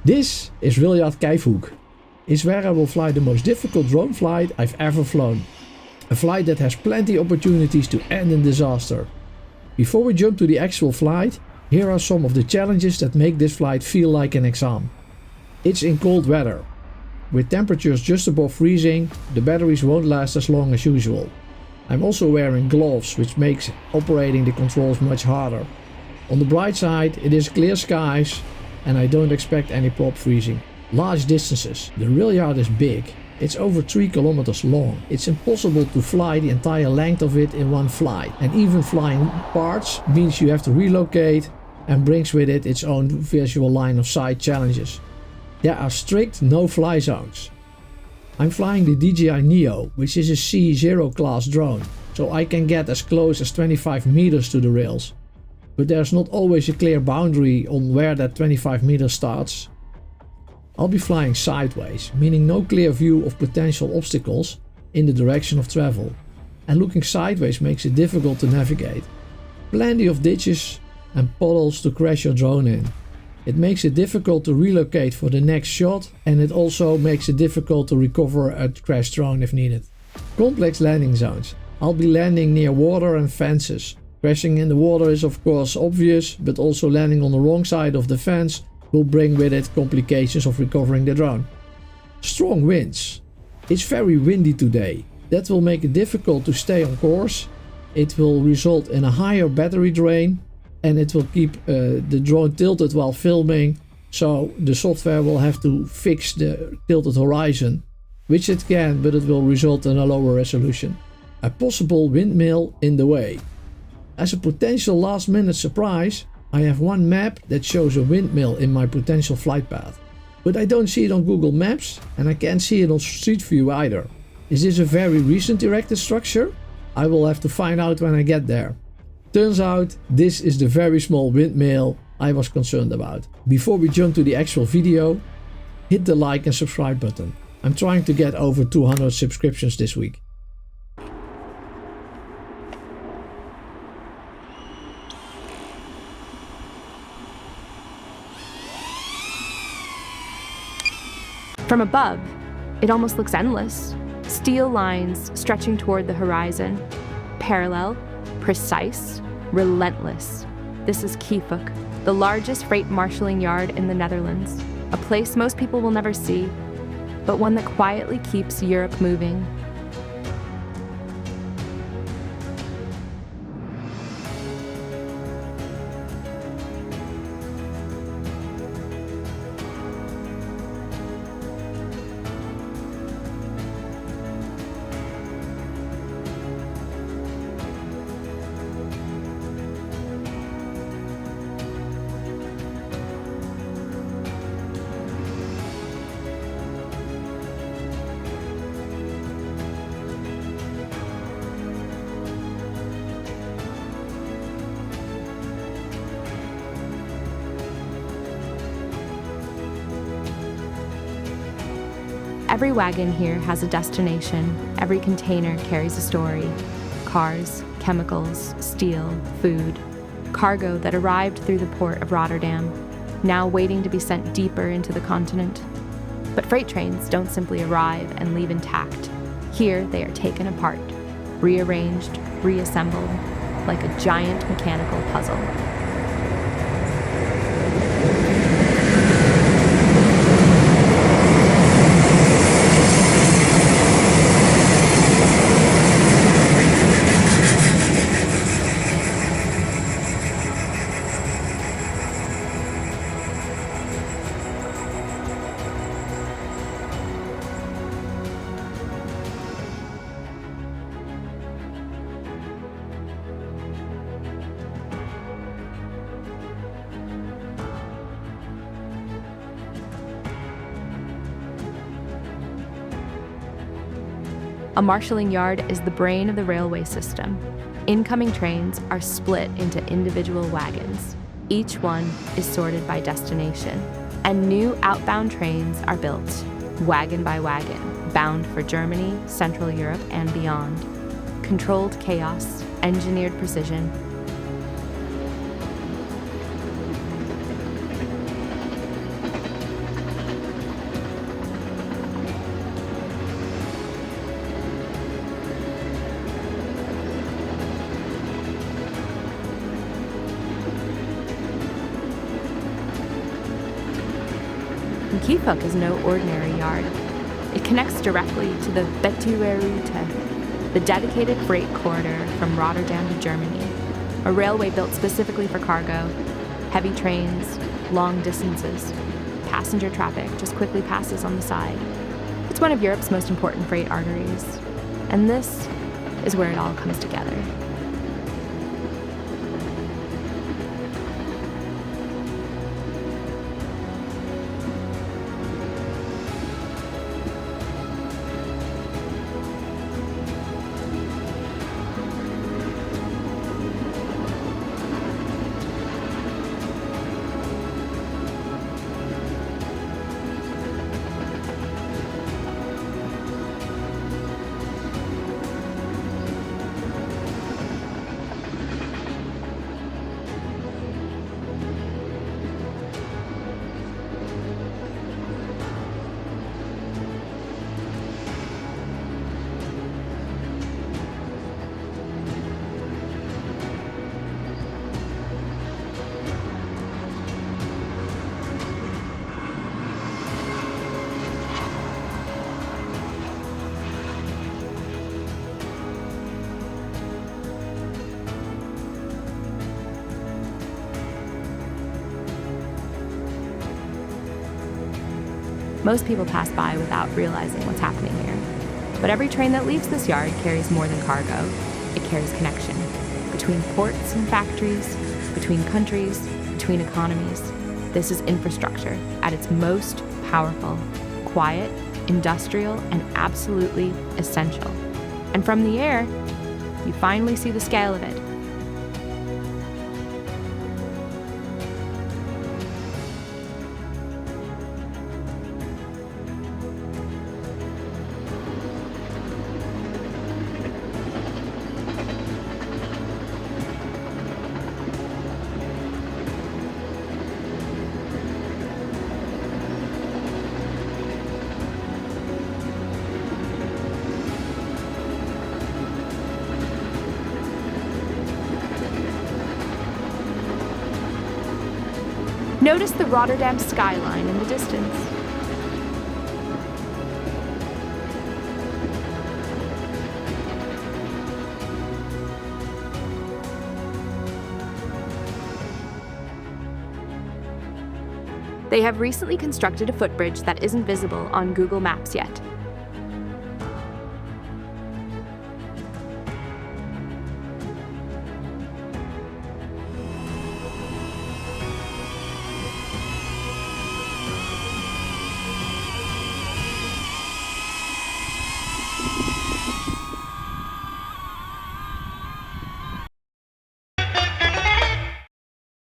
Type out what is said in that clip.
This is Rearranged Kijfhoek. It's where I will fly the most difficult drone flight I've ever flown. A flight that has plenty opportunities to end in disaster. Before we jump to the actual flight, here are some of the challenges that make this flight feel like an exam. It's in cold weather. With temperatures just above freezing, the batteries won't last as long as usual. I'm also wearing gloves, which makes operating the controls much harder. On the bright side, it is clear skies and I don't expect any prop freezing. Large distances. The rail yard is big. It's over 3 kilometers long. It's impossible to fly the entire length of it in one flight. And even flying parts means you have to relocate and brings with it its own visual line of sight challenges. There are strict no-fly zones. I'm flying the DJI Neo, which is a C0 class drone, so I can get as close as 25 meters to the rails. But there's not always a clear boundary on where that 25 meters starts. I'll be flying sideways, meaning no clear view of potential obstacles in the direction of travel. And looking sideways makes it difficult to navigate. Plenty of ditches and puddles to crash your drone in. It makes it difficult to relocate for the next shot, and it also makes it difficult to recover a crashed drone if needed. Complex landing zones. I'll be landing near water and fences. Crashing in the water is of course obvious, but also landing on the wrong side of the fence will bring with it complications of recovering the drone. Strong winds. It's very windy today. That will make it difficult to stay on course. It will result in a higher battery drain. And it will keep the drone tilted while filming, so the software will have to fix the tilted horizon, which it can, but it will result in a lower resolution. A possible windmill in the way. As a potential last minute surprise, I have one map that shows a windmill in my potential flight path. But I don't see it on Google Maps and I can't see it on Street View either. Is this a very recent erected structure? I will have to find out when I get there. Turns out, this is the very small windmill I was concerned about. Before we jump to the actual video, hit the like and subscribe button. I'm trying to get over 200 subscriptions this week. From above, it almost looks endless. Steel lines stretching toward the horizon, parallel, precise, relentless. This is Kijfhoek, the largest freight marshalling yard in the Netherlands, a place most people will never see, but one that quietly keeps Europe moving. Every wagon here has a destination. Every container carries a story. Cars, chemicals, steel, food. Cargo that arrived through the Port of Rotterdam, now waiting to be sent deeper into the continent. But freight trains don't simply arrive and leave intact. Here they are taken apart, rearranged, reassembled, like a giant mechanical puzzle. A marshalling yard is the brain of the railway system. Incoming trains are split into individual wagons. Each one is sorted by destination. And new outbound trains are built, wagon by wagon, bound for Germany, Central Europe, and beyond. Controlled chaos, engineered precision. And Kijfhoek is no ordinary yard. It connects directly to the Betuweroute, the dedicated freight corridor from Rotterdam to Germany, a railway built specifically for cargo, heavy trains, long distances. Passenger traffic just quickly passes on the side. It's one of Europe's most important freight arteries, and this is where it all comes together. Most people pass by without realizing what's happening here. But every train that leaves this yard carries more than cargo. It carries connection between ports and factories, between countries, between economies. This is infrastructure at its most powerful, quiet, industrial, and absolutely essential. And from the air, you finally see the scale of it. Notice the Rotterdam skyline in the distance. They have recently constructed a footbridge that isn't visible on Google Maps yet,